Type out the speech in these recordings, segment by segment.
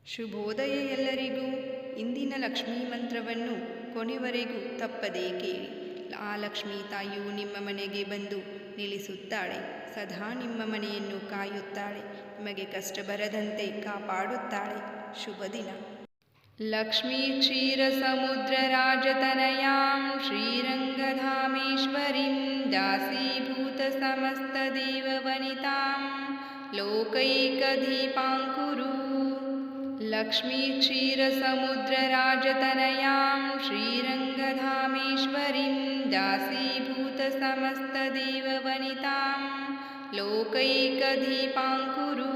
ಶುಭೋದಯ ಎಲ್ಲರಿಗೂ. ಇಂದಿನ ಲಕ್ಷ್ಮೀ ಮಂತ್ರವನ್ನು ಕೊನೆವರೆಗೂ ತಪ್ಪದೇ ಕೇಳಿ. ಆ ಲಕ್ಷ್ಮೀ ತಾಯಿಯು ನಿಮ್ಮ ಮನೆಗೆ ಬಂದು ನಿಲ್ಲಿಸುತ್ತಾಳೆ. ಸದಾ ನಿಮ್ಮ ಮನೆಯನ್ನು ಕಾಯುತ್ತಾಳೆ. ನಿಮಗೆ ಕಷ್ಟ ಬರದಂತೆ ಕಾಪಾಡುತ್ತಾಳೆ. ಶುಭ ದಿನ. ಲಕ್ಷ್ಮೀ ಕ್ಷೀರ ಸಮುದ್ರ ರಾಜತನಯಾಂ ಶ್ರೀರಂಗಧಾಮೇಶ್ವರೀಂ ದಾಸೀಭೂತ ಸಮಸ್ತ ದೇವವನಿತಾಂ ಲೋಕೈಕದೀಪಾಂಕುರು. लक्ष्मी क्षीर समुद्र राजतनयां श्रीरंगधामेश्वरीं दासीभूत समस्त देववनितां लोकैकदीपांकुरु.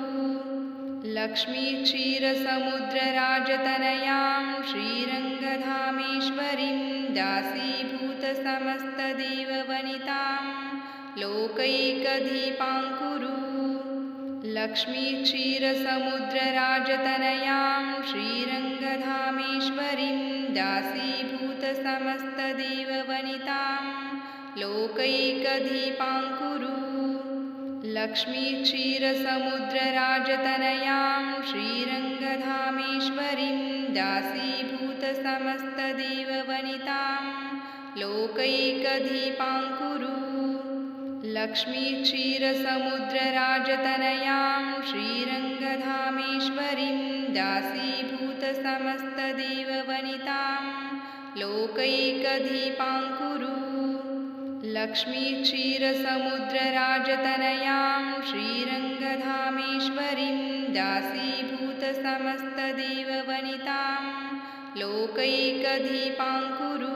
लक्ष्मी क्षीर समुद्र राजतनयां श्रीरंगधामेश्वरीं दासीभूत समस्त देववनितां लोकैकदीपांकुरु. लक्ष्मी क्षीर समुद्र राजतनयां श्रीरंगधामेश्वरीं दासीभूत समस्त देववनितां लोकैकदीपांकुरु. लक्ष्मी क्षीर समुद्र राजतनयां श्रीरंगधामेश्वरीं दासीभूत समस्त देववनितां लोकैकदीपांकुरु. लक्ष्मी क्षीर समुद्र राजतनयां श्रीरंगधामेश्वरीं दासीभूत समस्त देववनितां लोकैकदीपांकुरु. लक्ष्मी क्षीर समुद्र राजतनयां श्रीरंगधामेश्वरीं दासीभूत समस्त देववनितां लोकैकदीपांकुरु.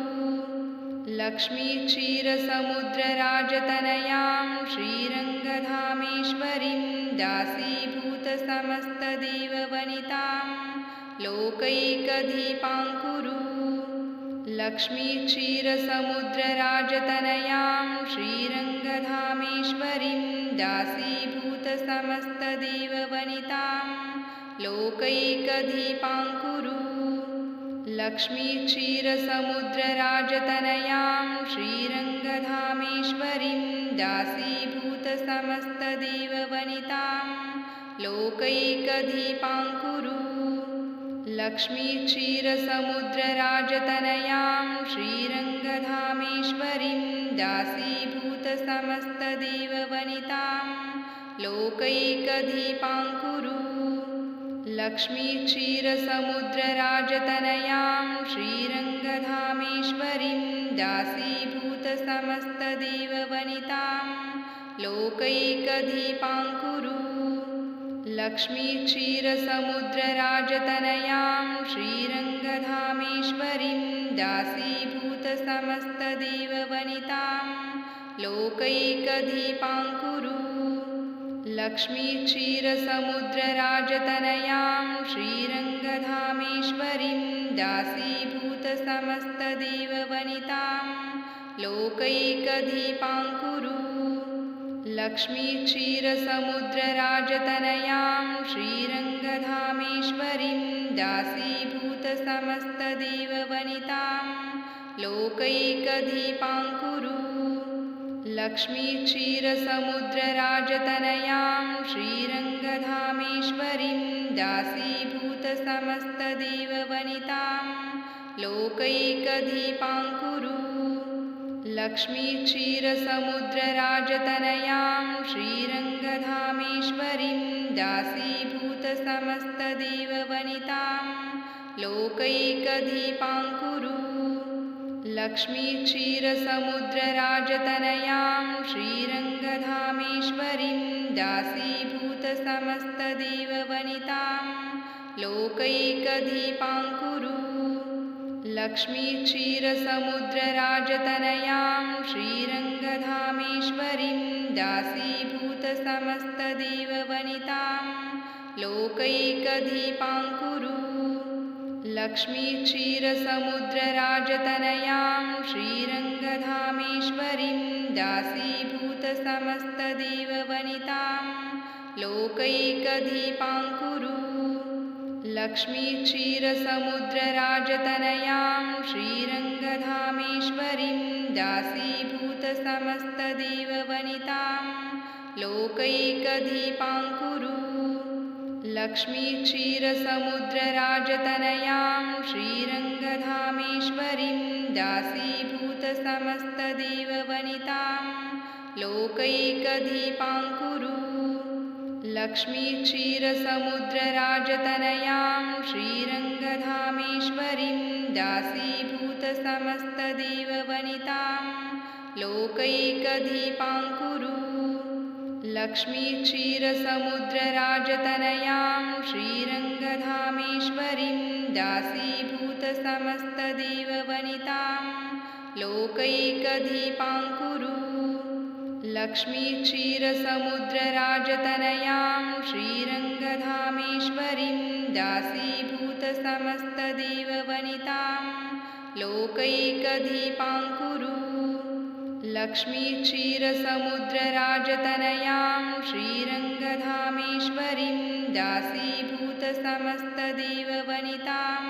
लक्ष्मी क्षीर समुद्र राजतनयां श्रीरंगधामेश्वरीं दासीभूत समस्त देववनितां लोकैकदीपांकुरु. लक्ष्मी क्षीर समुद्र राजतनयां श्रीरंगधामेश्वरीं दासीभूत समस्त देववनितां लोकैकदीपांकुरु. लक्ष्मी क्षीर समुद्र राजतनयां श्रीरंगधामेश्वरीं दासीभूत समस्त देववनितां लोकैकदीपांकुरु. लक्ष्मी क्षीर समुद्र राजतनयां श्रीरंगधामेश्वरीं दासीभूत समस्त देववनितां लोकैकदीपांकुरु. लक्ष्मी क्षीर समुद्र राजतनयां श्रीरंगधामेश्वरीं दासीभूत समस्त देववनितां लोकैकदीपांकुरु. लक्ष्मी क्षीर समुद्र राजतनयां श्रीरंगधामेश्वरीं दासीभूत समस्त देववनितां लोकैकदीपांकुरु. लक्ष्मी क्षीर समुद्र राजतनयां श्रीरंगधामेश्वरीं दासीभूत समस्त देववनितां लोकैकदीपांकुरु. लक्ष्मी क्षीर समुद्र राजतनयां श्रीरंगधामेश्वरीं दासीभूत समस्त देववनितां लोकैकदीपांकुरु. लक्ष्मी क्षीर समुद्र राजतनयां श्रीरंगधामेश्वरीं दासीभूत समस्त देववनितां लोकैकदीपांकुरु. लक्ष्मी क्षीर समुद्र राजतनयां श्रीरंगधामेश्वरीं दासीभूत समस्त देववनितां लोकैकदीपांकुरु. लक्ष्मी क्षीर समुद्र राजतनयां श्रीरंगधामेश्वरीं दासीभूत समस्त देववनितां लोकैकदीपांकुरु. लक्ष्मी क्षीर समुद्र राजतनयां श्रीरंगधामेश्वरीं दासीभूत समस्त देववनितां लोकैकदीपांकुरु. लक्ष्मी क्षीर समुद्र राजतनयां श्रीरंगधामेश्वरीं दासीभूत समस्त देववनितां लोकैकदीपांकुरु. लक्ष्मी क्षीर समुद्र राजतनयां श्रीरंगधामेश्वरीं दासीभूत समस्त देववनितां लोकैकदीपांकुरु. लक्ष्मीक्षीरसमुद्रराजतनयां श्रीरङ्गधामेश्वरीं दासीभूतसमस्तदेववनितां लोकैकदीपाङ्कुरु लक्ष्मीक्षीरसमुद्रराजतनयां श्रीरङ्गधामेश्वरीं दासीभूतसमस्तदेववनितां लोकैकदीपाङ्कुरु लक्ष्मीक्षीरसमुद्रराजतनयां श्रीरङ्गधामेश्वरीं दासीभूतसमस्तदेववनितां लोकैकदीपाङ्कुरु लक्ष्मीक्षीरसमुद्रराजतनयां श्रीरङ्गधामेश्वरीं दासीभूतसमस्तदेववनितां लोकैकदीपाङ्कुरु लक्ष्मीक्षीरसमुद्रराजतनयां श्रीरङ्गधामेश्वरीं दासीभूतसमस्तदेववनितां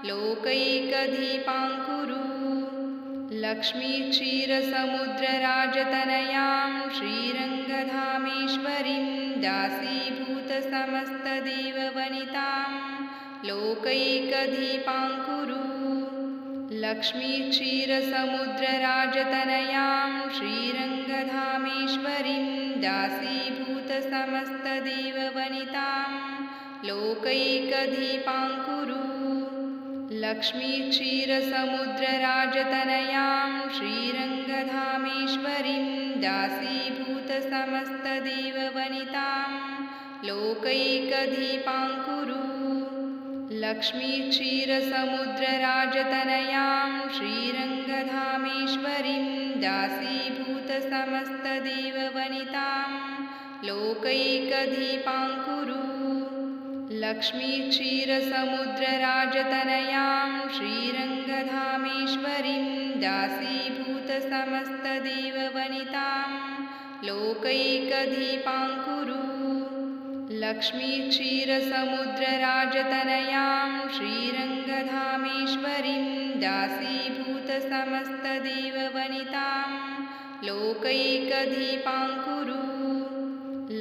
लोकैकदीपाङ्कुरु लक्ष्मीक्षीरसमुद्रराजतनयां श्रीरङ्गधामेश्वरीं दासीभूतसमस्तदेववनितां लोकैकदीपाङ्कुरु लक्ष्मीक्षीरसमुद्रराजतनयां श्रीरङ्गधामेश्वरीं दासीभूतसमस्तदेववनितां लोकैकदीपाङ्कुरु लक्ष्मीक्षीरसमुद्रराजतनयां श्रीरङ्गधामेश्वरीं दासीभूतसमस्तदेववनितां लोकैकदीपाङ्कुरु लक्ष्मीक्षीरसमुद्रराजतनयां श्रीरङ्गधामेश्वरीं दासीभूतसमस्तदेववनितां लोकैकदीपाङ्कुरु लक्ष्मीक्षीरसमुद्रराजतनयां श्रीरङ्गधामेश्वरीं दासीभूतसमस्तदेववनितां लोकैकदीपाङ्कुरु लक्ष्मीक्षीरसमुद्रराजतनयां श्रीरङ्गधामेश्वरीं दासीभूतसमस्तदेववनितां लोकैकदीपाङ्कुरु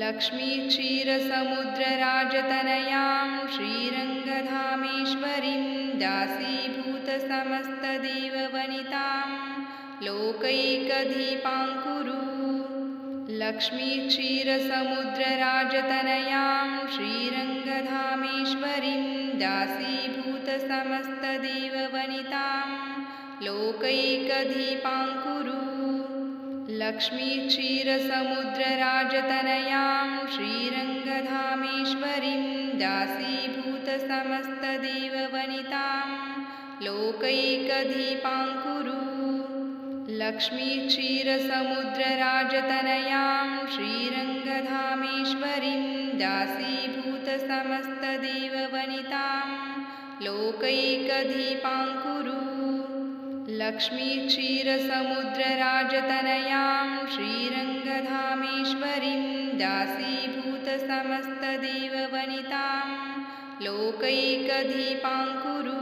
लक्ष्मीक्षीरसमुद्रराजतनयां श्रीरङ्गधामेश्वरीं दासीभूतसमस्तदेववनितां लोकैकदीपाङ्कुरु लक्ष्मीक्षीरसमुद्रराजतनयां श्रीरङ्गधामेश्वरीं दासीभूतसमस्तदेववनितां लोकैकदीपाङ्कुरु लक्ष्मीक्षीरसमुद्रराजतनयां श्रीरङ्गधामेश्वरीं दासीभूतसमस्तदेववनितां लोकैकदीपाङ्कुरु लक्ष्मीक्षीरसमुद्रराजतनयां श्रीरङ्गधामेश्वरीं दासीभूतसमस्तदेववनितां लोकैकदीपाङ्कुरु लक्ष्मीक्षीरसमुद्रराजतनयां श्रीरङ्गधामेश्वरीं दासीभूतसमस्तदेववनितां लोकैकदीपाङ्कुरु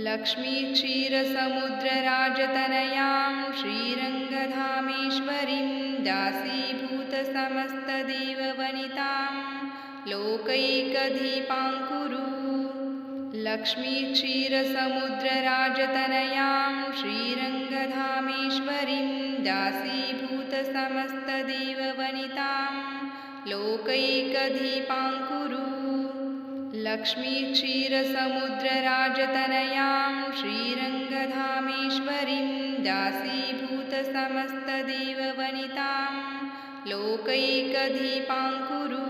लक्ष्मीक्षीरसमुद्रराजतनयां श्रीरङ्गधामेश्वरीं दासीभूतसमस्तदेववनितां लोकैकदीपाङ्कुरु लक्ष्मीक्षीरसमुद्रराजतनयां श्रीरङ्गधामेश्वरीं दासीभूतसमस्तदेववनितां लोकैकदीपाङ्कुरु लक्ष्मीक्षीरसमुद्रराजतनयां श्रीरङ्गधामेश्वरीं दासीभूतसमस्तदेववनितां लोकैकदीपाङ्कुरु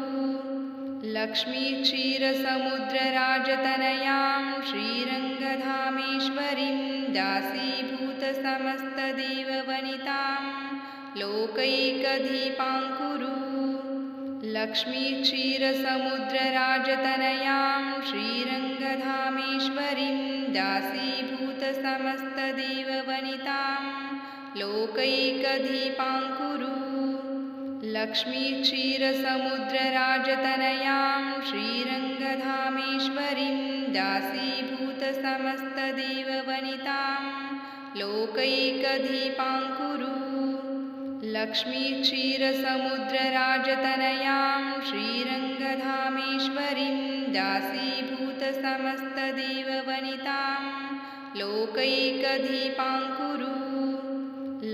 लक्ष्मीक्षीरसमुद्रराजतनयां श्रीरङ्गधामेश्वरीं दासीभूतसमस्तदेववनितां लोकैकदीपाङ्कुरु लक्ष्मीक्षीरसमुद्रराजतनयां श्रीरङ्गधामेश्वरीं दासीभूतसमस्तदेववनितां लोकैकदीपाङ्कुरु लक्ष्मीक्षीरसमुद्रराजतनयां श्रीरङ्गधामेश्वरीं दासीभूतसमस्तदेववनितां लोकैकदीपाङ्कुरु लक्ष्मीक्षीरसमुद्रराजतनयां श्रीरङ्गधामेश्वरीं दासीभूतसमस्तदेववनितां लोकैकदीपाङ्कुरु।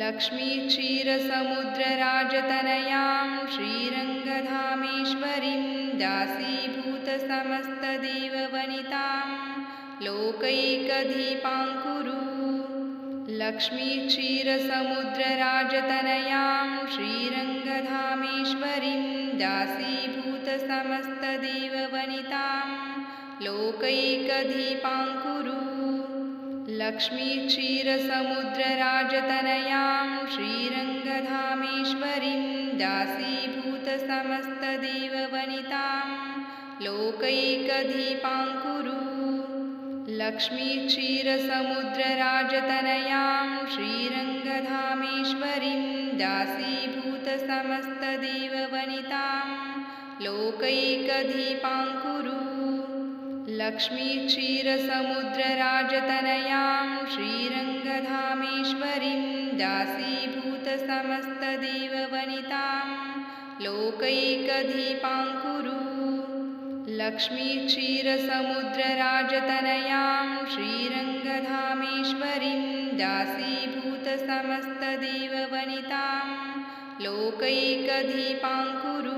लक्ष्मीक्षीरसमुद्रराजतनयां श्रीरङ्गधामेश्वरीं दासीभूतसमस्तदेववनितां लोकैकदीपाङ्कुरु। लक्ष्मीक्षीरसमुद्रराजतनयां श्रीरङ्गधामेश्वरीं दासीभूतसमस्तदेववनितां लोकैकदीपाङ्कुरु। लक्ष्मीक्षीरसमुद्रराजतनयां श्रीरङ्गधामेश्वरीं दासीभूतसमस्तदेववनितां लोकैकदीपाङ्कुरु। लक्ष्मीक्षीरसमुद्रराजतनयां श्रीरङ्गधामेश्वरीं दासीभूतसमस्तदेववनितां लोकैकदीपाङ्कुरु। लक्ष्मीक्षीरसमुद्रराजतनयां श्रीरङ्गधामेश्वरीं दासीभूतसमस्तदेववनितां लोकैकदीपाङ्कुरु। लक्ष्मीक्षीरसमुद्रराजतनयां श्रीरङ्गधामेश्वरीं दासीभूतसमस्तदेववनितां लोकैकदीपाङ्कुरु।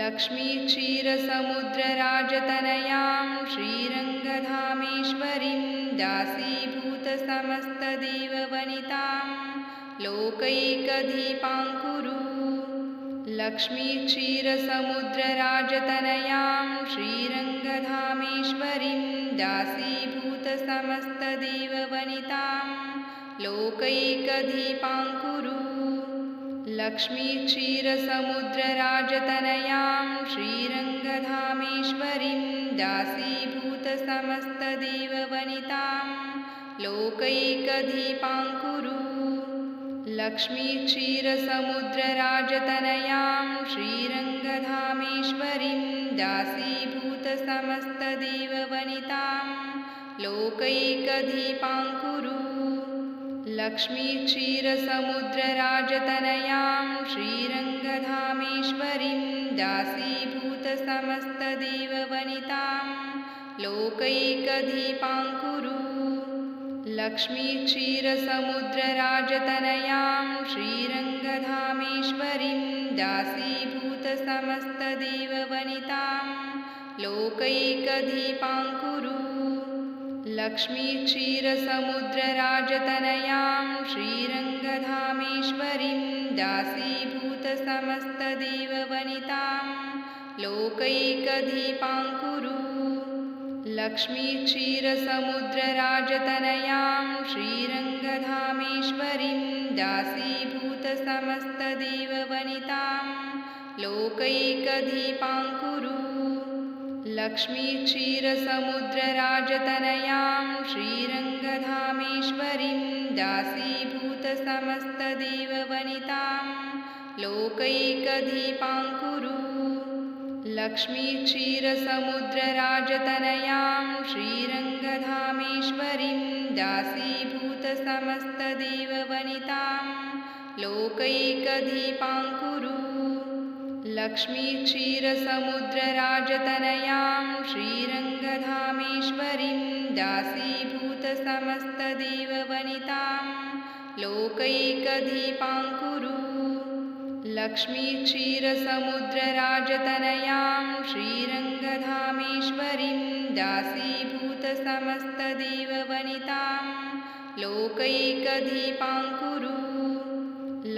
लक्ष्मीक्षीरसमुद्रराजतनयां श्रीरङ्गधामेश्वरीं दासीभूतसमस्तदेववनितां लोकैकदीपाङ्कुरु। लक्ष्मीक्षीरसमुद्रराजतनयां श्रीरङ्गधामेश्वरीं दासीभूतसमस्तदेववनितां लोकैकदीपाङ्कुरु। लक्ष्मीक्षीरसमुद्रराजतनयां श्रीरङ्गधामेश्वरीं दासीभूतसमस्तदेववनितां लोकैकदीपाङ्कुरु। लक्ष्मीक्षीरसमुद्रराजतनयां श्रीरङ्गधामेश्वरीं दासीभूतसमस्तदेववनितां लोकैकदीपाङ्कुरु। लक्ष्मीक्षीरसमुद्रराजतनयां श्रीरङ्गधामेश्वरीं दासीभूतसमस्तदेववनितां लोकैकदीपाङ्कुरु। लक्ष्मीक्षीरसमुद्रराजतनयां श्रीरङ्गधामेश्वरीं दासीभूतसमस्तदेववनितां लोकैकदीपाङ्कुरु। लक्ष्मीक्षीरसमुद्रराजतनयां श्रीरङ्गधामेश्वरीं दासीभूतसमस्तदेववनितां लोकैकदीपाङ्कुरु। लक्ष्मीक्षीरसमुद्रराजतनयां श्रीरङ्गधामेश्वरीं दासीभूतसमस्तदेववनितां लोकैकदीपाङ्कुरु। लक्ष्मीक्षीरसमुद्रराजतनयां श्रीरङ्गधामेश्वरीं दासीभूतसमस्तदेववनितां लोकैकदीपाङ्कुरु। लक्ष्मीक्षीरसमुद्रराजतनयां श्रीरङ्गधामेश्वरीं दासीभूतसमस्तदेववनितां लोकैकदीपाङ्कुरु। लक्ष्मीक्षीरसमुद्रराजतनयां श्रीरङ्गधामेश्वरीं दासीभूतसमस्तदेववनितां लोकैकदीपाङ्कुरु। लक्ष्मीक्षीरसमुद्रराजतनयां श्रीरङ्गधामेश्वरीं दासीभूतसमस्तदेववनितां लोकैकदीपाङ्कुरु।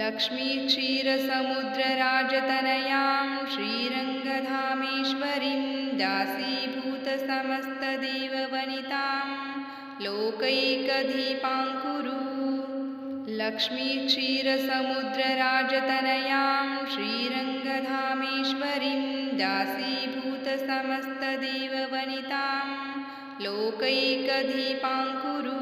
लक्ष्मीक्षीरसमुद्रराजतनयां श्रीरङ्गधामेश्वरीं दासीभूतसमस्तदेववनितां लोकैकदीपाङ्कुरु। लक्ष्मीक्षीरसमुद्रराजतनयां श्रीरङ्गधामेश्वरीं दासीभूतसमस्तदेववनितां लोकैकदीपाङ्कुरु।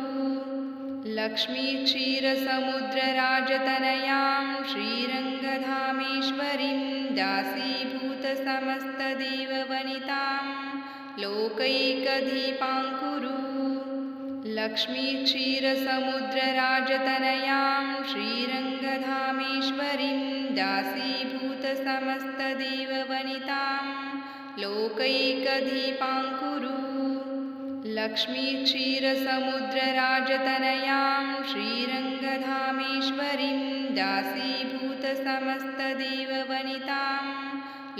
लक्ष्मीक्षीरसमुद्रराजतनयां श्रीरङ्गधामेश्वरीं दासीभूतसमस्तदेववनितां लोकैकदीपाङ्कुरु। लक्ष्मीक्षीरसमुद्रराजतनयां श्रीरङ्गधामेश्वरीं दासीभूतसमस्तदेववनितां लोकैकदीपाङ्कुरु। लक्ष्मीक्षीरसमुद्रराजतनयां श्रीरङ्गधामेश्वरीं दासीभूतसमस्तदेववनितां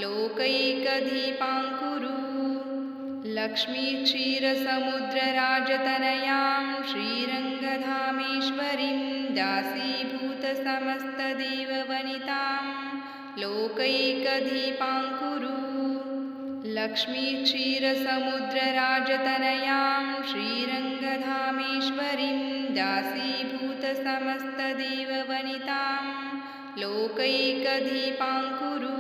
लोकैकदीपाङ्कुरु। लक्ष्मीक्षीरसमुद्रराजतनयां श्रीरङ्गधामेश्वरीं दासीभूतसमस्तदेववनितां लोकैकदीपाङ्कुरु। लक्ष्मीक्षीरसमुद्रराजतनयां श्रीरङ्गधामेश्वरीं दासीभूतसमस्तदेववनितां लोकैकदीपाङ्कुरु।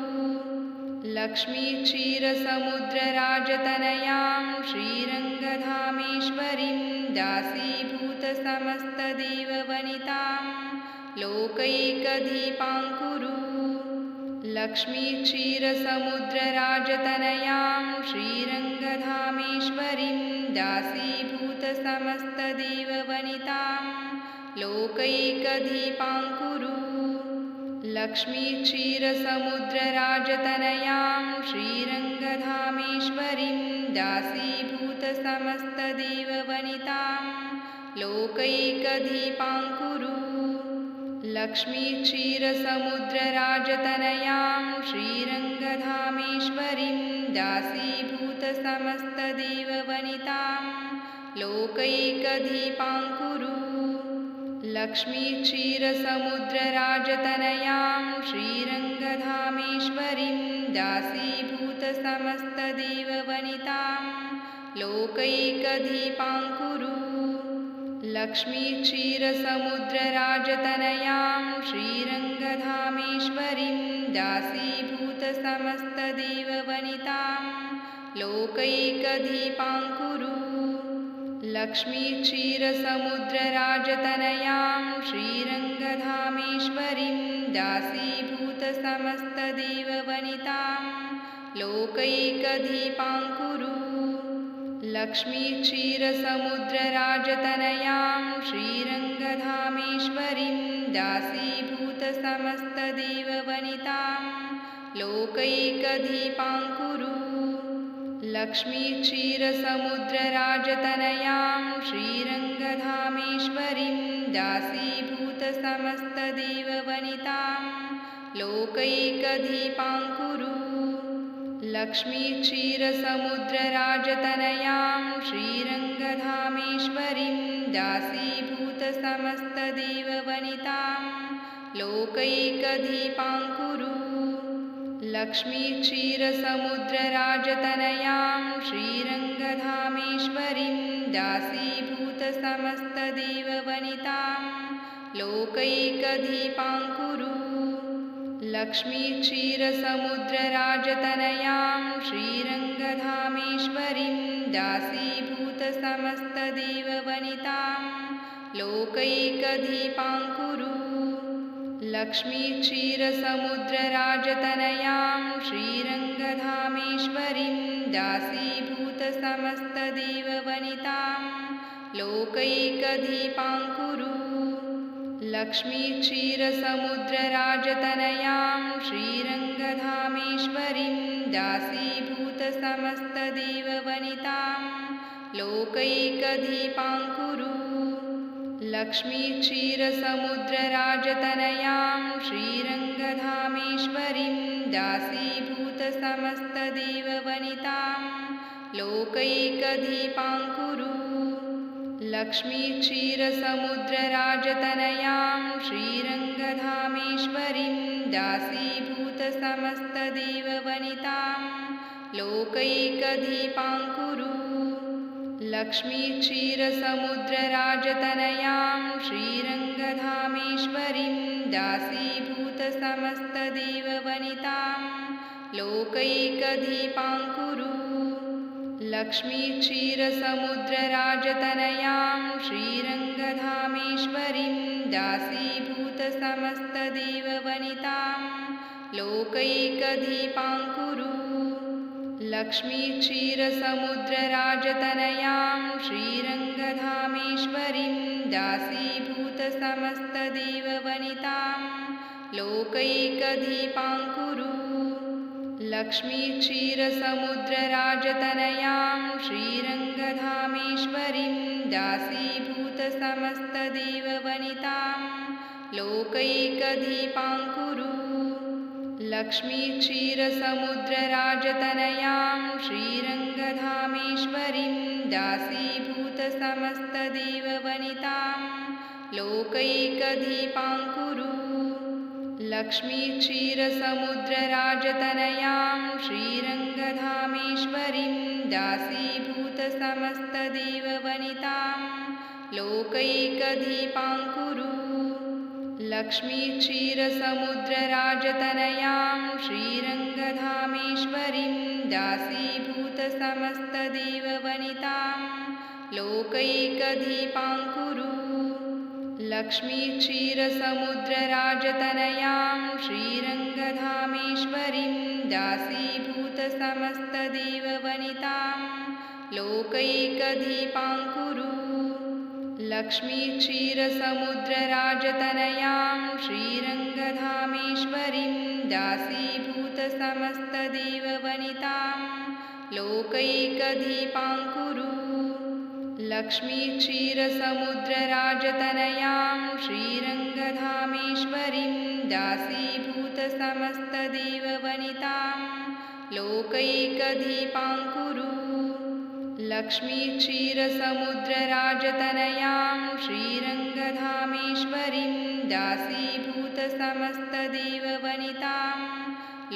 लक्ष्मीक्षीरसमुद्रराजतनयां श्रीरङ्गधामेश्वरीं दासीभूतसमस्तदेववनितां लोकैकदीपाङ्कुरु। लक्ष्मीक्षीरसमुद्रराजतनयां श्रीरङ्गधामेश्वरीं दासीभूतसमस्तदेववनितां लोकैकदीपाङ्कुरु। लक्ष्मीक्षीरसमुद्रराजतनयां श्रीरङ्गधामेश्वरीं दासीभूतसमस्तदेववनितां लोकैकदीपाङ्कुरु। लक्ष्मीक्षीरसमुद्रराजतनयां श्रीरङ्गधामेश्वरीं दासीभूतसमस्तदेववनितां लोकैकदीपाङ्कुरु। लक्ष्मीक्षीरसमुद्रराजतनयां श्रीरङ्गधामेश्वरीं दासीभूतसमस्तदेववनितां लोकैकदीपाङ्कुरु। लक्ष्मीक्षीरसमुद्रराजतनयां श्रीरङ्गधामेश्वरीं दासीभूतसमस्तदेववनितां लोकैकदीपाङ्कुरु। लक्ष्मीक्षीरसमुद्रराजतनयां श्रीरङ्गधामेश्वरीं दासीभूतसमस्तदेववनितां लोकैकदीपाङ्कुरु। लक्ष्मीक्षीरसमुद्रराजतनयां श्रीरङ्गधामेश्वरीं दासीभूतसमस्तदेववनितां लोकैकदीपाङ्कुरु। लक्ष्मीक्षीरसमुद्रराजतनयां श्रीरङ्गधामेश्वरीं दासीभूतसमस्तदेववनितां लोकैकदीपाङ्कुरु। लक्ष्मीक्षीरसमुद्रराजतनयां श्रीरङ्गधामेश्वरीं दासीभूतसमस्तदेववनितां लोकैकदीपाङ्कुरु। लक्ष्मीक्षीरसमुद्रराजतनयां श्रीरङ्गधामेश्वरीं दासीभूतसमस्तदेववनितां लोकैकदीपाङ्कुरु। लक्ष्मीक्षीरसमुद्रराजतनयां श्रीरङ्गधामेश्वरीं दासीभूतसमस्तदेववनितां लोकैकदीपाङ्कुरु। लक्ष्मीक्षीरसमुद्रराजतनयां श्रीरङ्गधामेश्वरीं दासीभूतसमस्तदेववनितां लोकैकदीपाङ्कुरु। लक्ष्मीक्षीरसमुद्रराजतनयां श्रीरङ्गधामेश्वरीं दासीभूतसमस्तदेववनितां लोकैकदीपाङ्कुरु। लक्ष्मीक्षीरसमुद्रराजतनयां श्रीरङ्गधामेश्वरीं दासीभूतसमस्तदेववनितां लोकैकदीपाङ्कुरु। लक्ष्मीक्षीरसमुद्रराजतनयां श्रीरङ्गधामेश्वरीं दासीभूतसमस्तदेववनितां लोकैकदीपाङ्कुरु। लक्ष्मीक्षीरसमुद्रराजतनयां श्रीरङ्गधामेश्वरीं दासीभूतसमस्तदेववनितां लोकैकदीपाङ्कुरु। लक्ष्मीक्षीरसमुद्रराजतनयां श्रीरङ्गधामेश्वरीं दासीभूतसमस्तदेववनितां लोकैकदीपाङ्कुरु। लक्ष्मीक्षीरसमुद्रराजतनयां श्रीरङ्गधामेश्वरीं दासीभूतसमस्तदेववनितां लोकैकदीपाङ्कुरु। लक्ष्मीक्षीरसमुद्रराजतनयां श्रीरङ्गधामेश्वरीं दासीभूतसमस्तदेववनितां लोकैकदीपाङ्कुरु। लक्ष्मीक्षीरसमुद्रराजतनयां श्रीरङ्गधामेश्वरीं दासीभूतसमस्तदेववनितां लोकैकदीपाङ्कुरु। लक्ष्मीक्षीरसमुद्रराजतनयां श्रीरङ्गधामेश्वरीं दासीभूतसमस्तदेववनितां लोकैकदीपाङ्कुरु। लक्ष्मीक्षीरसमुद्रराजतनयां श्रीरङ्गधामेश्वरीं दासीभूतसमस्तदेववनितां लोकैकदीपाङ्कुरु। लक्ष्मीक्षीरसमुद्रराजतनयां श्रीरङ्गधामेश्वरीं दासीभूतसमस्तदेववनितां लोकैकदीपाङ्कुरु। लक्ष्मीक्षीरसमुद्रराजतनयां श्रीरङ्गधामेश्वरीं दासीभूतसमस्तदेववनितां लोकैकदीपाङ्कुरु। लक्ष्मीक्षीरसमुद्रराजतनयां श्रीरङ्गधामेश्वरीं दासीभूतसमस्तदेववनितां लोकैकदीपाङ्कुरु। लक्ष्मीक्षीरसमुद्रराजतनयां श्रीरङ्गधामेश्वरीं दासीभूतसमस्तदेववनितां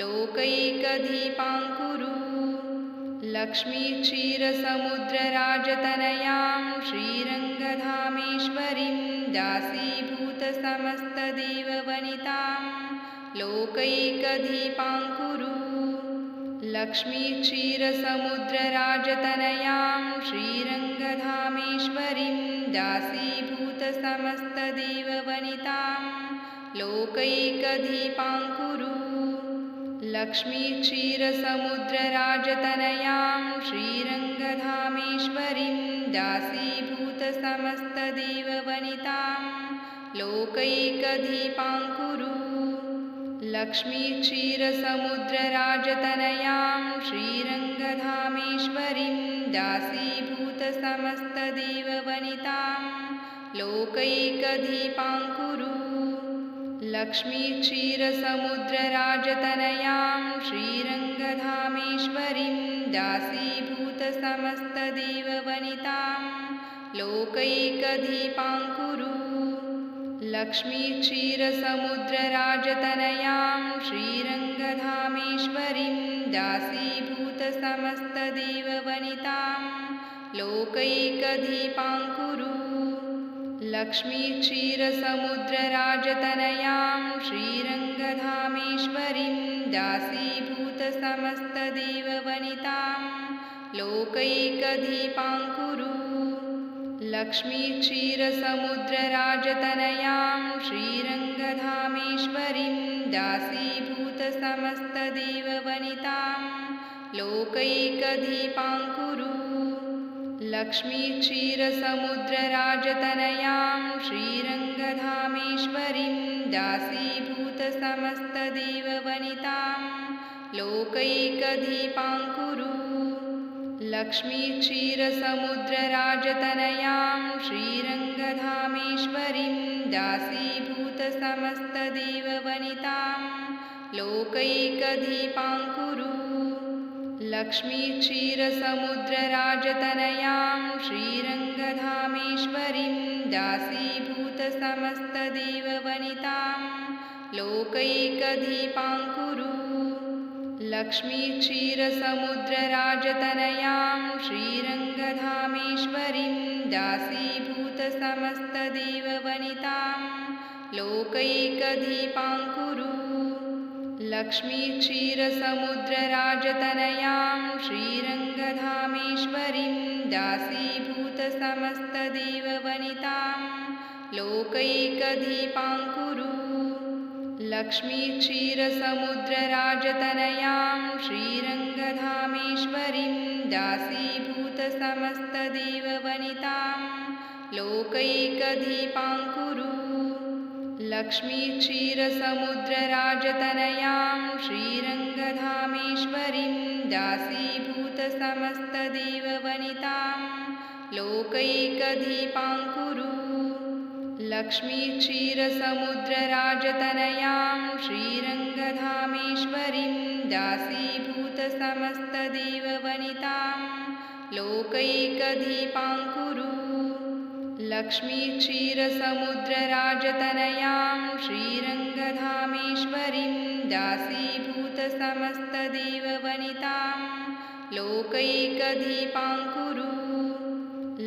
लोकैकदीपाङ्कुरु। लक्ष्मीक्षीरसमुद्रराजतनयां श्रीरङ्गधामेश्वरीं दासीभूतसमस्तदेववनितां लोकैकदीपाङ्कुरु। लक्ष्मीक्षीरसमुद्रराजतनयां श्रीरङ्गधामेश्वरीं दासीभूतसमस्तदेववनितां लोकैकदीपाङ्कुरु। लक्ष्मीक्षीरसमुद्रराजतनयां श्रीरङ्गधामेश्वरीं दासीभूतसमस्तदेववनितां लोकैकदीपाङ्कुरु। लक्ष्मीक्षीरसमुद्रराजतनयां श्रीरङ्गधामेश्वरीं दासीभूतसमस्तदेववनितां लोकैकदीपाङ्कुरु। लक्ष्मीक्षीरसमुद्रराजतनयां श्रीरङ्गधामेश्वरीं दासीभूतसमस्तदेववनितां लोकैकदीपाङ्कुरु। लक्ष्मीक्षीरसमुद्रराजतनयां श्रीरङ्गधामेश्वरीं दासीभूतसमस्तदेववनितां लोकैकदीपाङ्कुरु। लक्ष्मीक्षीरसमुद्रराजतनयां श्रीरङ्गधामेश्वरीं दासीभूतसमस्तदेववनितां लोकैकदीपाङ्कुरु। लक्ष्मीक्षीरसमुद्रराजतनयां श्रीरङ्गधामेश्वरीं दासीभूतसमस्तदेववनितां लोकैकदीपाङ्कुरु। लक्ष्मीक्षीरसमुद्रराजतनयां श्रीरङ्गधामेश्वरीं दासीभूतसमस्तदेववनितां लोकैकदीपाङ्कुरु। लक्ष्मीक्षीरसमुद्रराजतनयां श्रीरङ्गधामेश्वरीं दासीभूतसमस्तदेववनितां लोकैकदीपाङ्कुरु। लक्ष्मीक्षीरसमुद्रराजतनयां श्रीरङ्गधामेश्वरीं दासीभूतसमस्तदेववनितां लोकैकदीपाङ्कुरु। लक्ष्मीक्षीरसमुद्रराजतनयां श्रीरङ्गधामेश्वरीं दासीभूतसमस्तदेववनितां लोकैकदीपाङ्कुरु। लक्ष्मीक्षीरसमुद्रराजतनयां श्रीरङ्गधामेश्वरीं दासीभूतसमस्तदेववनितां लोकैकदीपाङ्कुरु। लक्ष्मीक्षीरसमुद्रराजतनयां श्रीरङ्गधामेश्वरीं दासीभूतसमस्तदेववनितां लोकैकदीपाङ्कुरु। लक्ष्मीक्षीरसमुद्रराजतनयां श्रीरङ्गधामेश्वरीं दासीभूतसमस्तदेववनितां लोकैकदीपाङ्कुरु। लक्ष्मीक्षीरसमुद्रराजतनयां श्रीरङ्गधामेश्वरीं दासीभूतसमस्तदेववनितां लोकैकदीपाङ्कुरु। लक्ष्मीक्षीरसमुद्रराजतनयां श्रीरङ्गधामेश्वरीं दासीभूतसमस्तदेववनितां लोकैकदीपाङ्कुरु।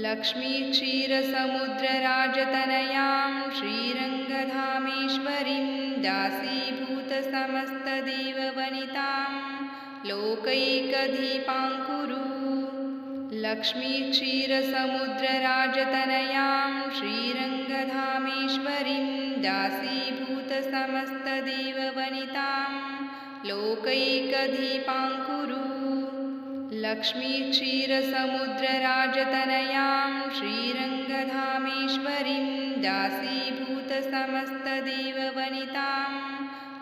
लक्ष्मीक्षीरसमुद्रराजतनयां श्रीरङ्गधामेश्वरीं दासीभूतसमस्तदेववनितां लोकैकदीपाङ्कुरु। लक्ष्मीक्षीरसमुद्रराजतनयां श्रीरङ्गधामेश्वरीं दासीभूतसमस्तदेववनितां लोकैकदीपाङ्कुरु। लक्ष्मीक्षीरसमुद्रराजतनयां श्रीरङ्गधामेश्वरीं दासीभूतसमस्तदेववनितां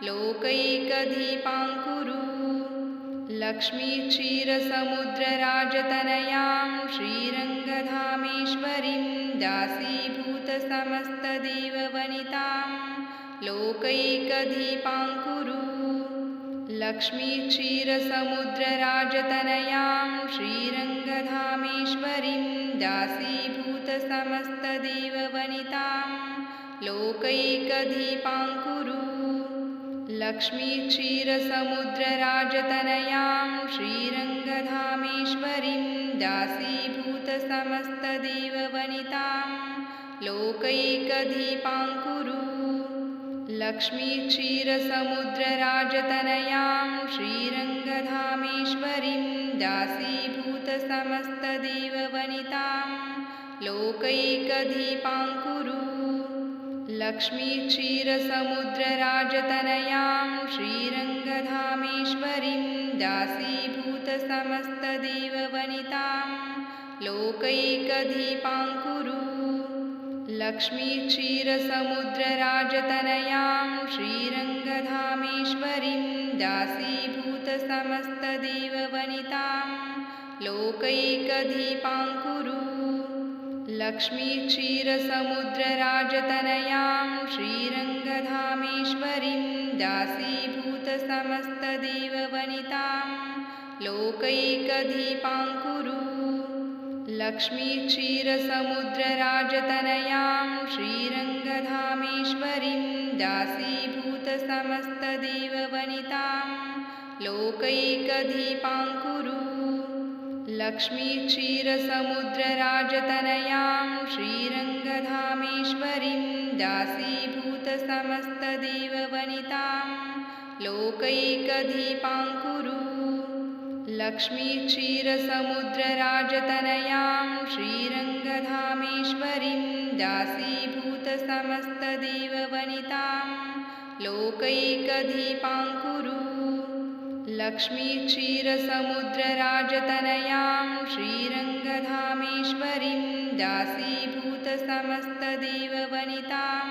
लोकैकदीपाङ्कुरु। लक्ष्मीक्षीरसमुद्रराजतनयां श्रीरङ्गधामेश्वरीं दासीभूतसमस्तदेववनितां लोकैकदीपाङ्कुरु। लक्ष्मीक्षीरसमुद्रराजतनयां श्रीरङ्गधामेश्वरीं दासीभूतसमस्तदेववनितां लोकैकदीपाङ्कुरु। लक्ष्मीक्षीरसमुद्रराजतनयां श्रीरङ्गधामेश्वरीं दासीभूतसमस्तदेववनितां लोकैकदीपाङ्कुरु। लक्ष्मीक्षीरसमुद्रराजतनयां श्रीरङ्गधामेश्वरीं दासीभूतसमस्तदेववनितां लोकैकदीपाङ्कुरु। लक्ष्मीक्षीरसमुद्रराजतनयां श्रीरङ्गधामेश्वरीं दासीभूतसमस्तदेववनितां लोकैकदीपाङ्कुरु। लक्ष्मीक्षीरसमुद्रराजतनयां श्रीरङ्गधामेश्वरीं दासीभूतसमस्तदेववनितां लोकैकदीपाङ्कुरु। लक्ष्मीक्षीरसमुद्रराजतनयां श्रीरङ्गधामेश्वरीं दासीभूतसमस्तदेववनितां लोकैकदीपाङ्कुरु। लक्ष्मीक्षीरसमुद्रराजतनयां श्रीरङ्गधामेश्वरीं दासीभूतसमस्तदेववनितां लोकैकदीपाङ्कुरु। लक्ष्मीक्षीरसमुद्रराजतनयां श्रीरङ्गधामेश्वरीं दासीभूतसमस्तदेववनितां लोकैकदीपाङ्कुरु। लक्ष्मीक्षीरसमुद्रराजतनयां श्रीरङ्गधामेश्वरीं दासीभूतसमस्तदेववनितां लोकैकदीपाङ्कुरु। लक्ष्मीक्षीरसमुद्रराजतनयां श्रीरङ्गधामेश्वरीं दासीभूतसमस्तदेववनितां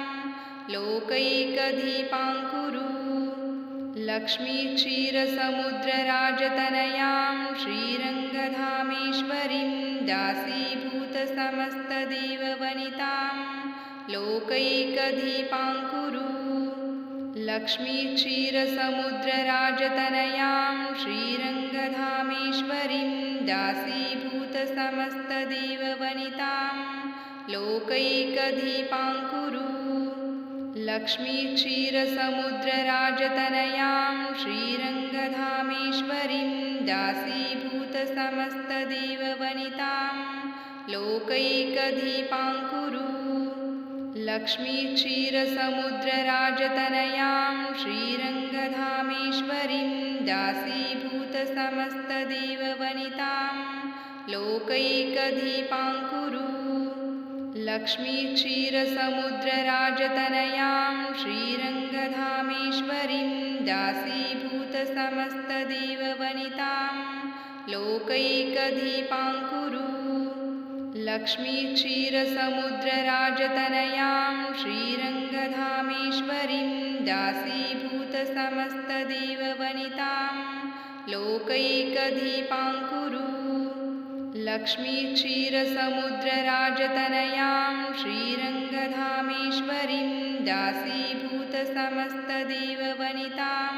लोकैकदीपाङ्कुरु। लक्ष्मीक्षीरसमुद्रराजतनयां श्रीरङ्गधामेश्वरीं दासीभूतसमस्तदेववनितां लोकैकदीपाङ्कुरु। लक्ष्मीक्षीरसमुद्रराजतनयां श्रीरङ्गधामेश्वरीं दासीभूतसमस्तदेववनितां लोकैकदीपाङ्कुरु। लक्ष्मीक्षीरसमुद्रराजतनयां श्रीरङ्गधामेश्वरीं दासीभूतसमस्तदेववनितां लोकैकदीपाङ्कुरु। लक्ष्मीक्षीरसमुद्रराजतनयां श्रीरङ्गधामेश्वरीं दासीभूतसमस्तदेववनितां लोकैकदीपाङ्कुरु। लक्ष्मीक्षीरसमुद्रराजतनयां श्रीरङ्गधामेश्वरीं दासीभूतसमस्तदेववनितां लोकैकदीपाङ्कुरु। लक्ष्मीक्षीरसमुद्रराजतनयां श्रीरङ्गधामेश्वरीं दासीभूतसमस्तदेववनितां लोकैकदीपाङ्कुरु। लक्ष्मीक्षीरसमुद्रराजतनयां श्रीरङ्गधामेश्वरीं दासीभूतसमस्तदेववनितां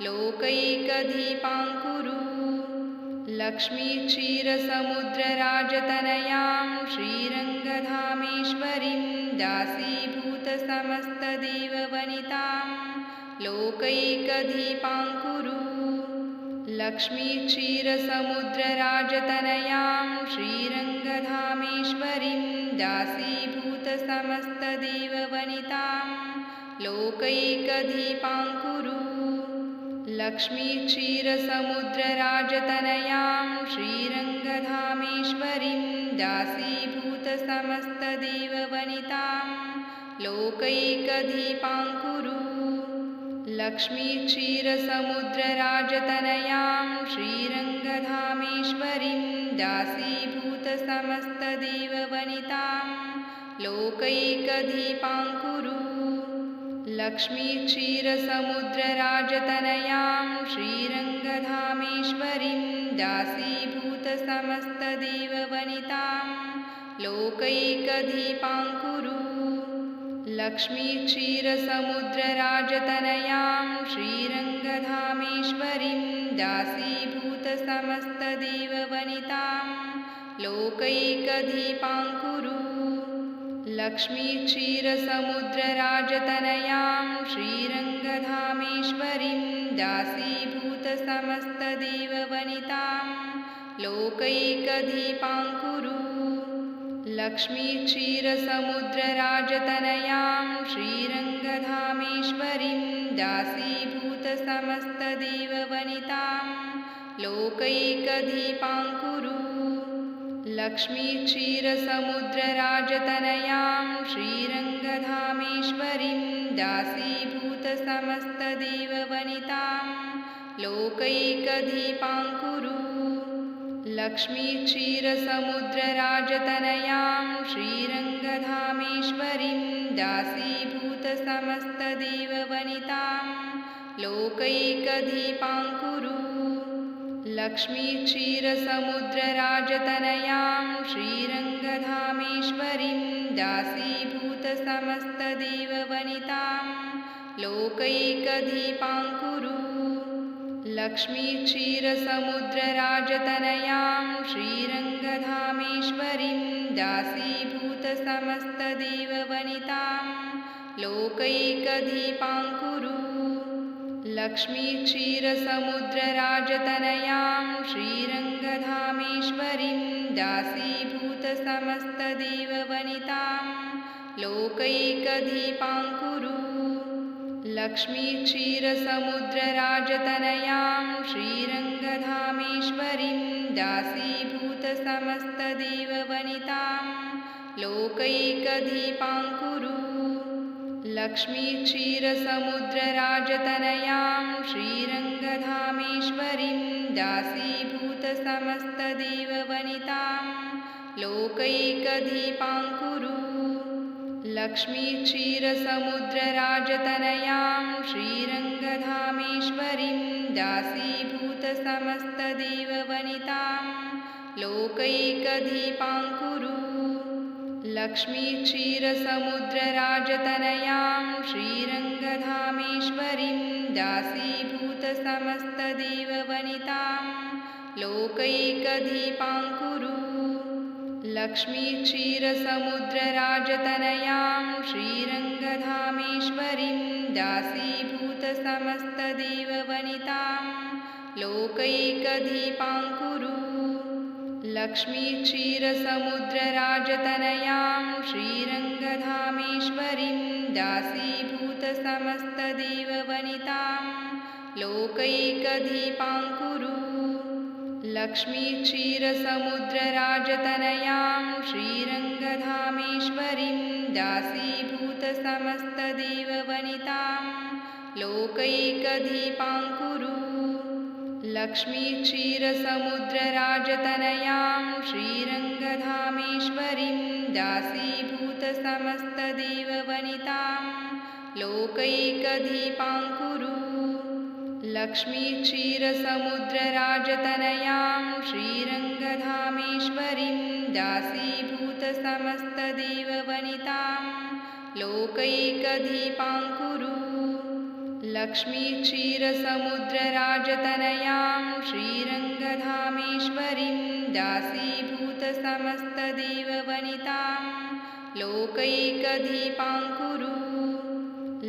लोकैकदीपाङ्कुरु। लक्ष्मीक्षीरसमुद्रराजतनयां श्रीरङ्गधामेश्वरीं दासीभूतसमस्तदेववनितां लोकैकदीपाङ्कुरु। लक्ष्मीक्षीरसमुद्रराजतनयां श्रीरङ्गधामेश्वरीं दासीभूतसमस्तदेववनितां लोकैकदीपाङ्कुरु। लक्ष्मीक्षीरसमुद्रराजतनयां श्रीरङ्गधामेश्वरीं दासीभूतसमस्तदेववनितां लोकैकदीपाङ्कुरु। लक्ष्मीक्षीरसमुद्रराजतनयां श्रीरङ्गधामेश्वरीं दासीभूतसमस्तदेववनितां लोकैकदीपाङ्कुरु। लक्ष्मीक्षीरसमुद्रराजतनयां श्रीरङ्गधामेश्वरीं दासीभूतसमस्तदेववनितां लोकैकदीपाङ्कुरु। लक्ष्मीक्षीरसमुद्रराजतनयां श्रीरङ्गधामेश्वरीं दासीभूतसमस्तदेववनितां लोकैकदीपाङ्कुरु। लक्ष्मीक्षीरसमुद्रराजतनयां श्रीरङ्गधामेश्वरीं दासीभूतसमस्तदेववनितां लोकैकदीपाङ्कुरु। लक्ष्मीक्षीरसमुद्रराजतनयां श्रीरङ्गधामेश्वरीं दासीभूतसमस्तदेववनितां लोकैकदीपाङ्कुरु। लक्ष्मीक्षीरसमुद्रराजतनयां श्रीरङ्गधामेश्वरीं दासीभूतसमस्तदेववनितां लोकैकदीपाङ्कुरु। लक्ष्मीक्षीरसमुद्रराजतनयां श्रीरङ्गधामेश्वरीं दासीभूतसमस्तदेववनितां लोकैकदीपाङ्कुरु। लक्ष्मीक्षीरसमुद्रराजतनयां श्रीरङ्गधामेश्वरीं दासीभूतसमस्तदेववनितां लोकैकदीपाङ्कुरु। लक्ष्मीक्षीरसमुद्रराजतनयां श्रीरङ्गधामेश्वरीं दासीभूतसमस्तदेववनितां लोकैकदीपाङ्कुरु। लक्ष्मीक्षीरसमुद्रराजतनयां श्रीरङ्गधामेश्वरीं दासीभूतसमस्तदेववनितां लोकैकदीपाङ्कुरु। लक्ष्मीक्षीरसमुद्रराजतनयां श्रीरङ्गधामेश्वरीं दासीभूतसमस्तदेववनितां लोकैकदीपाङ्कुरु। लक्ष्मीक्षीरसमुद्रराजतनयां श्रीरङ्गधामेश्वरीं दासीभूतसमस्तदेववनितां लोकैकदीपाङ्कुरु। लक्ष्मीक्षीरसमुद्रराजतनयां श्रीरङ्गधामेश्वरीं दासीभूतसमस्तदेववनितां लोकैकदीपाङ्कुरु। लक्ष्मीक्षीरसमुद्रराजतनयां श्रीरङ्गधामेश्वरीं दासीभूतसमस्तदेववनितां लोकैकदीपाङ्कुरु। लक्ष्मीक्षीरसमुद्रराजतनयां श्रीरङ्गधामेश्वरीं दासीभूतसमस्तदेववनितां लोकैकदीपाङ्कुरु। लक्ष्मीक्षीरसमुद्रराजतनयां श्रीरङ्गधामेश्वरीं दासीभूतसमस्तदेववनितां लोकैकदीपाङ्कुरु। लक्ष्मीक्षीरसमुद्रराजतनयां श्रीरङ्गधामेश्वरीं दासीभूतसमस्तदेववनितां लोकैकदीपाङ्कुरु लक्ष्मीक्षीरसमुद्रराजतनयां श्रीरङ्गधामेश्वरीं दासीभूतसमस्तदेववनितां लोकैकदीपाङ्कुरु लक्ष्मीक्षीरसमुद्रराजतनयां श्रीरङ्गधामेश्वरीं दासीभूतसमस्तदेववनितां लोकैकदीपाङ्कुरु लक्ष्मीक्षीरसमुद्रराजतनयां श्रीरङ्गधामेश्वरीं दासीभूतसमस्तदेववनितां लोकैकदीपाङ्कुरु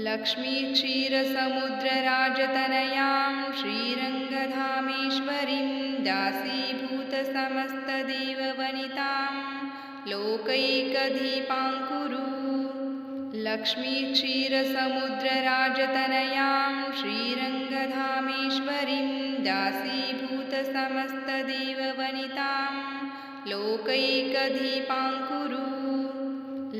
लक्ष्मीक्षीरसमुद्रराजतनयां श्रीरङ्गधामेश्वरीं दासीभूतसमस्तदेववनितां लोकैकदीपाङ्कुरु लक्ष्मीक्षीरसमुद्रराजतनयां श्रीरङ्गधामेश्वरीं दासीभूतसमस्तदेववनितां लोकैकदीपाङ्कुरु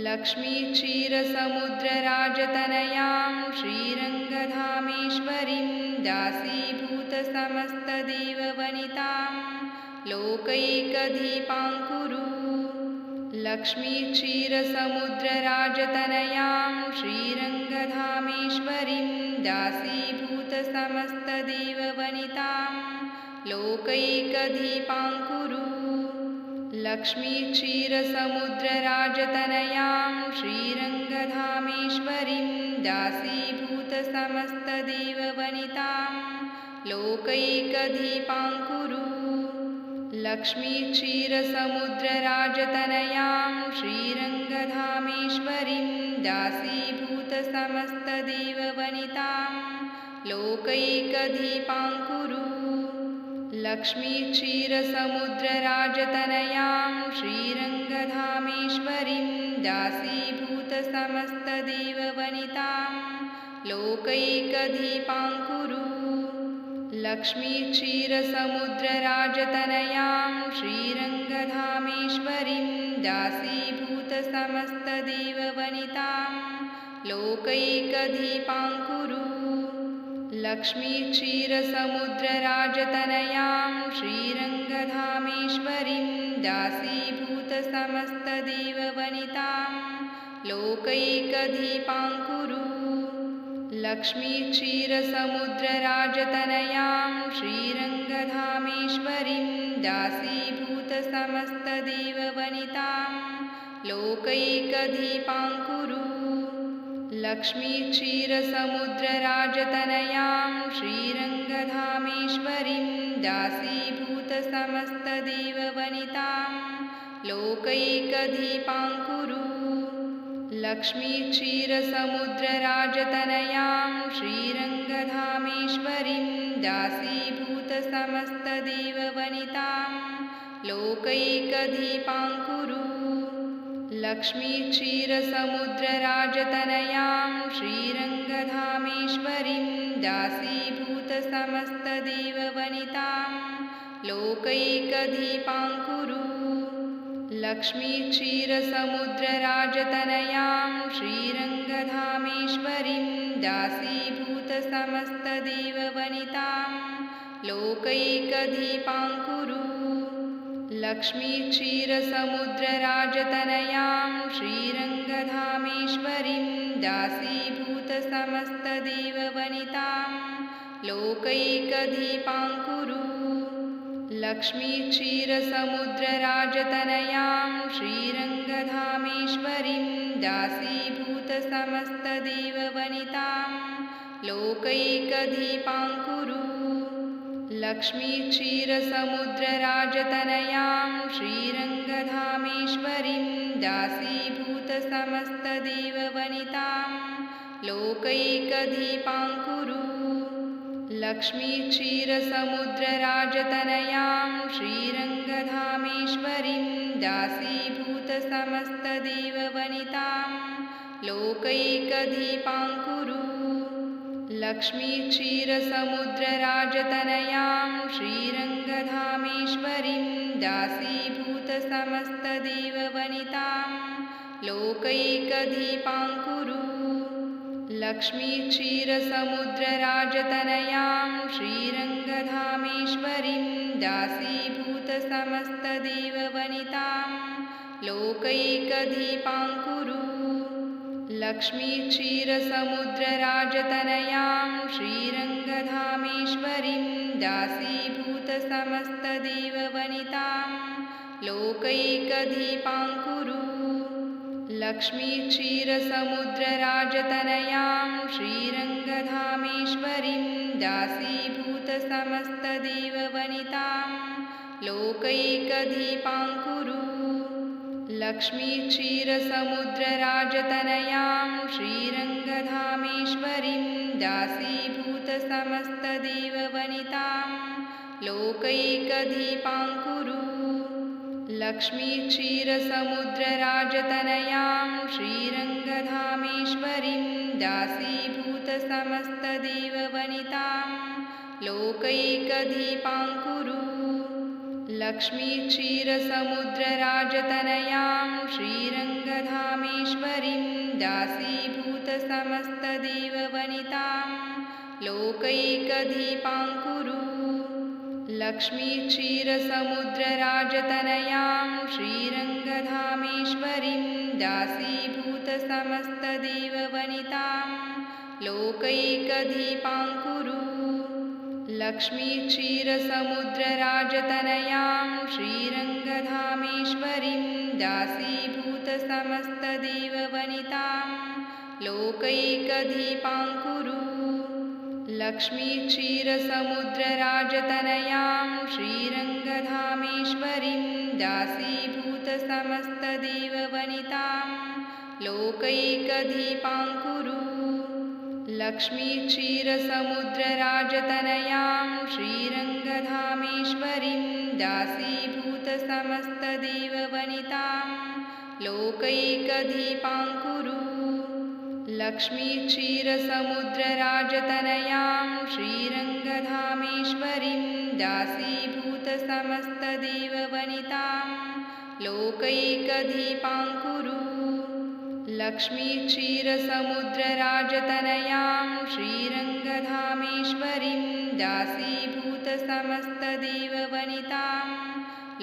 लक्ष्मीक्षीरसमुद्रराजतनयां श्रीरङ्गधामेश्वरीं दासीभूतसमस्तदेववनितां लोकैकदीपाङ्कुरु लक्ष्मीक्षीरसमुद्रराजतनयां श्रीरङ्गधामेश्वरीं दासीभूतसमस्तदेववनितां लोकैकदीपाङ्कुरु लक्ष्मीक्षीरसमुद्रराजतनयां श्रीरङ्गधामेश्वरीं दासीभूतसमस्तदेववनितां लोकैकदीपाङ्कुरु लक्ष्मीक्षीरसमुद्रराजतनयां श्रीरङ्गधामेश्वरीं दासीभूतसमस्तदेववनितां लोकैकदीपाङ्कुरु लक्ष्मीक्षीरसमुद्रराजतनयां श्रीरङ्गधामेश्वरीं दासीभूतसमस्तदेववनितां लोकैकदीपाङ्कुरु लक्ष्मीक्षीरसमुद्रराजतनयां श्रीरङ्गधामेश्वरीं दासीभूतसमस्तदेववनितां लोकैकदीपाङ्कुरु लक्ष्मीक्षीरसमुद्रराजतनयां श्रीरङ्गधामेश्वरीं दासीभूतसमस्तदेववनितां लोकैकदीपाङ्कुरु लक्ष्मीक्षीरसमुद्रराजतनयां श्रीरङ्गधामेश्वरीं दासीभूतसमस्तदेववनितां लोकैकदीपाङ्कुरु लक्ष्मीक्षीरसमुद्रराजतनयां श्रीरङ्गधामेश्वरीं दासीभूतसमस्तदेववनितां लोकैकदीपाङ्कुरु लक्ष्मीक्षीरसमुद्रराजतनयां श्रीरङ्गधामेश्वरीं दासीभूतसमस्तदेववनितां लोकैकदीपाङ्कुरु लक्ष्मीक्षीरसमुद्रराजतनयां श्रीरङ्गधामेश्वरीं दासीभूतसमस्तदेववनितां लोकैकदीपाङ्कुरु लक्ष्मीक्षीरसमुद्रराजतनयां श्रीरङ्गधामेश्वरीं दासीभूतसमस्तदेववनितां लोकैकदीपाङ्कुरु लक्ष्मीक्षीरसमुद्रराजतनयां श्रीरङ्गधामेश्वरीं दासीभूतसमस्तदेववनितां लोकैकदीपाङ्कुरु लक्ष्मीक्षीरसमुद्रराजतनयां श्रीरङ्गधामेश्वरीं दासीभूतसमस्तदेववनितां लोकैकदीपाङ्कुरु लक्ष्मीक्षीरसमुद्रराजतनयां श्रीरङ्गधामेश्वरीं दासीभूतसमस्तदेववनितां लोकैकदीपाङ्कुरु लक्ष्मीक्षीरसमुद्रराजतनयां श्रीरङ्गधामेश्वरीं दासीभूतसमस्तदेववनितां लोकैकदीपाङ्कुरु लक्ष्मीक्षीरसमुद्रराजतनयां श्रीरङ्गधामेश्वरीं दासीभूतसमस्तदेववनितां लोकैकदीपाङ्कुरु लक्ष्मीक्षीरसमुद्रराजतनयां श्रीरङ्गधामेश्वरीं दासीभूतसमस्तदेववनितां लोकैकदीपाङ्कुरु लक्ष्मीक्षीरसमुद्रराजतनयां श्रीरङ्गधामेश्वरीं दासीभूतसमस्तदेववनितां लोकैकदीपाङ्कुरु लक्ष्मीक्षीरसमुद्रराजतनयां श्रीरङ्गधामेश्वरीं दासीभूतसमस्तदेववनितां लोकैकदीपाङ्कुरु लक्ष्मीक्षीरसमुद्रराजतनयां श्रीरङ्गधामेश्वरीं दासीभूतसमस्तदेववनितां लोकैकदीपाङ्कुरु लक्ष्मीक्षीरसमुद्रराजतनयां श्रीरङ्गधामेश्वरीं दासीभूतसमस्तदेववनितां लोकैकदीपाङ्कुरु लक्ष्मीक्षीरसमुद्रराजतनयां श्रीरङ्गधामेश्वरीं दासीभूतसमस्तदेववनितां लोकैकदीपाङ्कुरु लक्ष्मीक्षीरसमुद्रराजतनयां श्रीरङ्गधामेश्वरीं दासीभूतसमस्तदेववनितां लोकैकदीपाङ्कुरु लक्ष्मीक्षीरसमुद्रराजतनयां श्रीरङ्गधामेश्वरीं दासीभूतसमस्तदेववनितां लोकैकदीपाङ्कुरु लक्ष्मीक्षीरसमुद्रराजतनयां श्रीरङ्गधामेश्वरीं दासीभूतसमस्तदेववनितां लोकैकदीपाङ्कुरु लक्ष्मीक्षीरसमुद्रराजतनयां श्रीरङ्गधामेश्वरीं दासीभूतसमस्तदेववनितां लोकैकदीपाङ्कुरु लक्ष्मीक्षीरसमुद्रराजतनयां श्रीरङ्गधामेश्वरीं दासीभूतसमस्तदेववनितां लोकैकदीपाङ्कुरु लक्ष्मीक्षीरसमुद्रराजतनयां श्रीरङ्गधामेश्वरीं दासीभूतसमस्तदेववनितां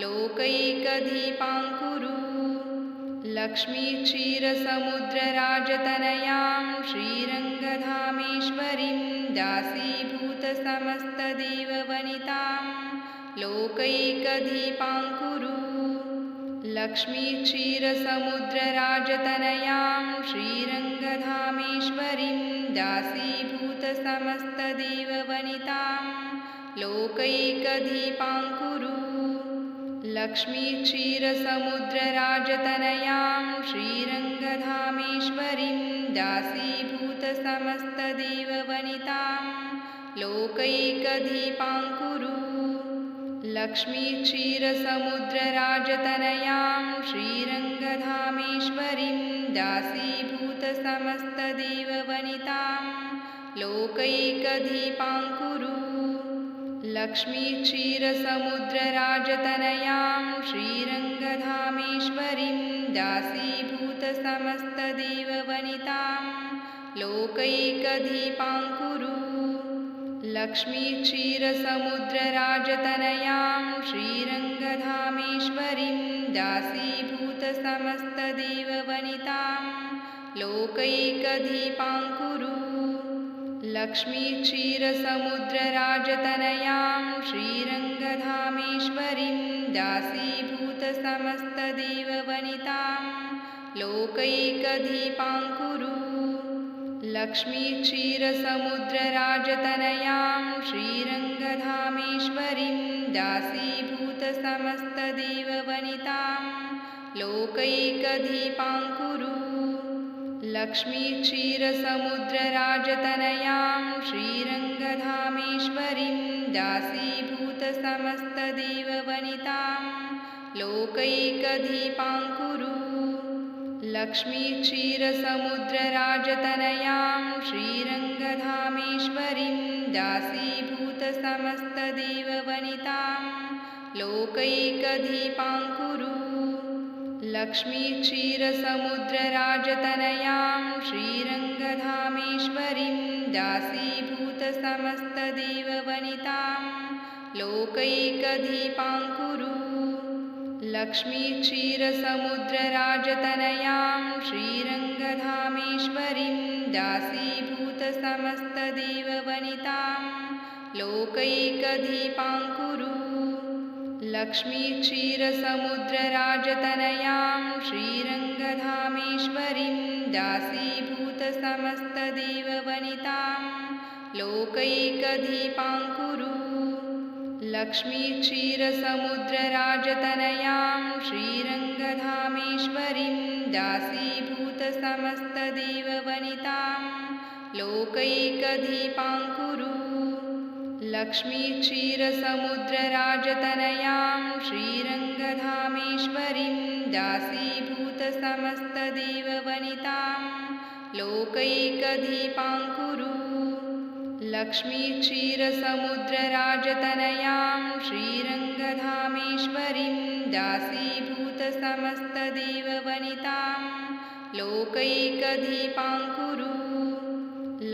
लोकैकदीपाङ्कुरु लक्ष्मीक्षीरसमुद्रराजतनयां श्रीरङ्गधामेश्वरीं दासीभूतसमस्तदेववनितां लोकैकदीपाङ्कुरु लक्ष्मीक्षीरसमुद्रराजतनयां श्रीरङ्गधामेश्वरीं दासीभूतसमस्तदेववनितां लोकैकदीपाङ्कुरु लक्ष्मीक्षीरसमुद्रराजतनयां श्रीरङ्गधामेश्वरीं दासीभूतसमस्तदेववनितां लोकैकदीपाङ्कुरु लक्ष्मीक्षीरसमुद्रराजतनयां श्रीरङ्गधामेश्वरीं दासीभूतसमस्तदेववनितां लोकैकदीपाङ्कुरु लक्ष्मीक्षीरसमुद्रराजतनयां श्रीरङ्गधामेश्वरीं दासीभूतसमस्तदेववनितां लोकैकदीपाङ्कुरु लक्ष्मीक्षीरसमुद्रराजतनयां श्रीरङ्गधामेश्वरीं दासीभूतसमस्तदेववनितां लोकैकदीपाङ्कुरु लक्ष्मीक्षीरसमुद्रराजतनयां श्रीरङ्गधामेश्वरीं दासीभूतसमस्तदेववनितां लोकैकदीपाङ्कुरु लक्ष्मीक्षीरसमुद्रराजतनयां श्रीरङ्गधामेश्वरीं दासीभूतसमस्तदेववनितां लोकैकदीपाङ्कुरु लक्ष्मीक्षीरसमुद्रराजतनयां श्रीरङ्गधामेश्वरीं दासीभूतसमस्तदेववनितां लोकैकदीपाङ्कुरु लक्ष्मीक्षीरसमुद्रराजतनयां श्रीरङ्गधामेश्वरीं दासीभूतसमस्तदेववनितां लोकैकदीपाङ्कुरु लक्ष्मीक्षीरसमुद्रराजतनयां श्रीरङ्गधामेश्वरीं दासीभूतसमस्तदेववनितां लोकैकदीपाङ्कुरु लक्ष्मीक्षीरसमुद्रराजतनयां श्रीरङ्गधामेश्वरीं दासीभूतसमस्तदेववनितां लोकैकदीपाङ्कुरु लक्ष्मीक्षीरसमुद्रराजतनयां श्रीरङ्गधामेश्वरीं दासीभूतसमस्तदेववनितां लोकैकदीपाङ्कुरु लक्ष्मीक्षीरसमुद्रराजतनयां श्रीरङ्गधामेश्वरीं दासीभूतसमस्तदेववनितां लोकैकदीपाङ्कुरु लक्ष्मीक्षीरसमुद्रराजतनयां श्रीरङ्गधामेश्वरीं दासीभूतसमस्तदेववनितां लोकैकदीपाङ्कुरु लक्ष्मीक्षीरसमुद्रराजतनयां श्रीरङ्गधामेश्वरीं दासीभूतसमस्तदेववनितां लोकैकदीपाङ्कुरु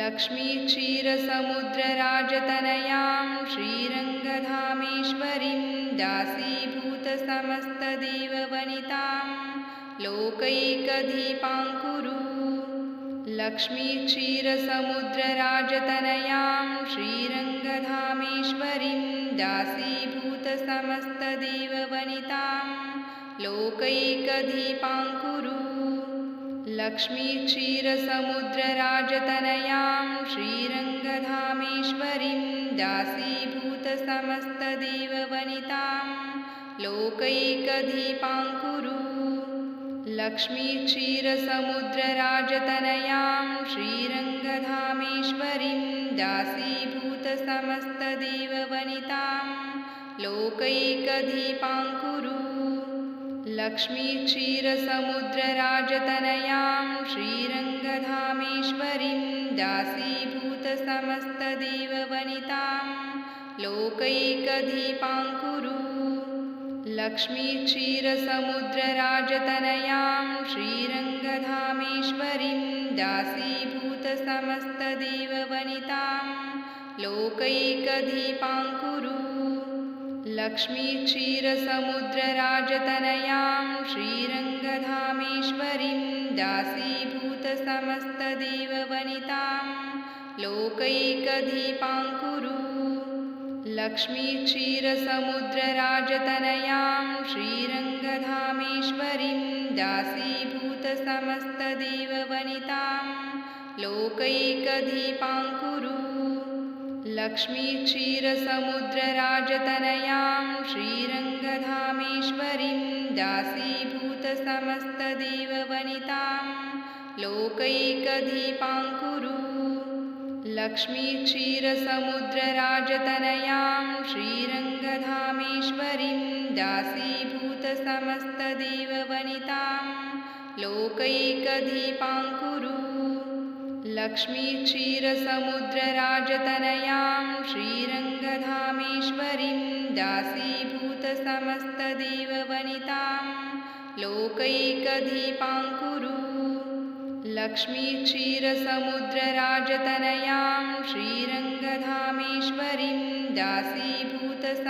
लक्ष्मीक्षीरसमुद्रराजतनयां श्रीरङ्गधामेश्वरीं दासीभूतसमस्तदेववनितां लोकैकदीपाङ्कुरु लक्ष्मीक्षीरसमुद्रराजतनयां श्रीरङ्गधामेश्वरीं दासीभूतसमस्तदेववनितां लोकैकदीपाङ्कुरु लक्ष्मीक्षीरसमुद्रराजतनयां श्रीरङ्गधामेश्वरीं दासीभूतसमस्तदेववनितां लोकैकदीपाङ्कुरु लक्ष्मीक्षीरसमुद्रराजतनयां श्रीरङ्गधामेश्वरीं दासीभूतसमस्तदेववनितां लोकैकदीपाङ्कुरु लक्ष्मीक्षीरसमुद्रराजतनयां श्रीरङ्गधामेश्वरीं दासीभूतसमस्तदेववनितां लोकैकदीपाङ्कुरु लक्ष्मीक्षीरसमुद्रराजतनयां श्रीरङ्गधामेश्वरीं दासीभूतसमस्तदेववनितां लोकैकदीपाङ्कुरु लक्ष्मीक्षीरसमुद्रराजतनयां श्रीरङ्गधामेश्वरीं दासीभूतसमस्तदेववनितां लोकैकदीपाङ्कुरु लक्ष्मीक्षीरसमुद्रराजतनयां श्रीरङ्गधामेश्वरीं दासीभूतसमस्तदेववनितां लोकैकदीपाङ्कुरु लक्ष्मीक्षीरसमुद्रराजतनयां श्रीरङ्गधामेश्वरीं दासीभूतसमस्तदेववनितां लोकैकदीपाङ्कुरु लक्ष्मीक्षीरसमुद्रराजतनयां श्रीरङ्गधामेश्वरीं दासीभूतसमस्तदेववनितां लोकैकदीपाङ्कुरु लक्ष्मीक्षीरसमुद्रराजतनयां श्रीरङ्गधामेश्वरीं दासीभूतसमस्तदेववनितां लोकैकदीपाङ्कुरु लक्ष्मीक्षीरसमुद्रराजतनयां श्रीरङ्गधामेश्वरीं दासीभूतसमस्तदेववनितां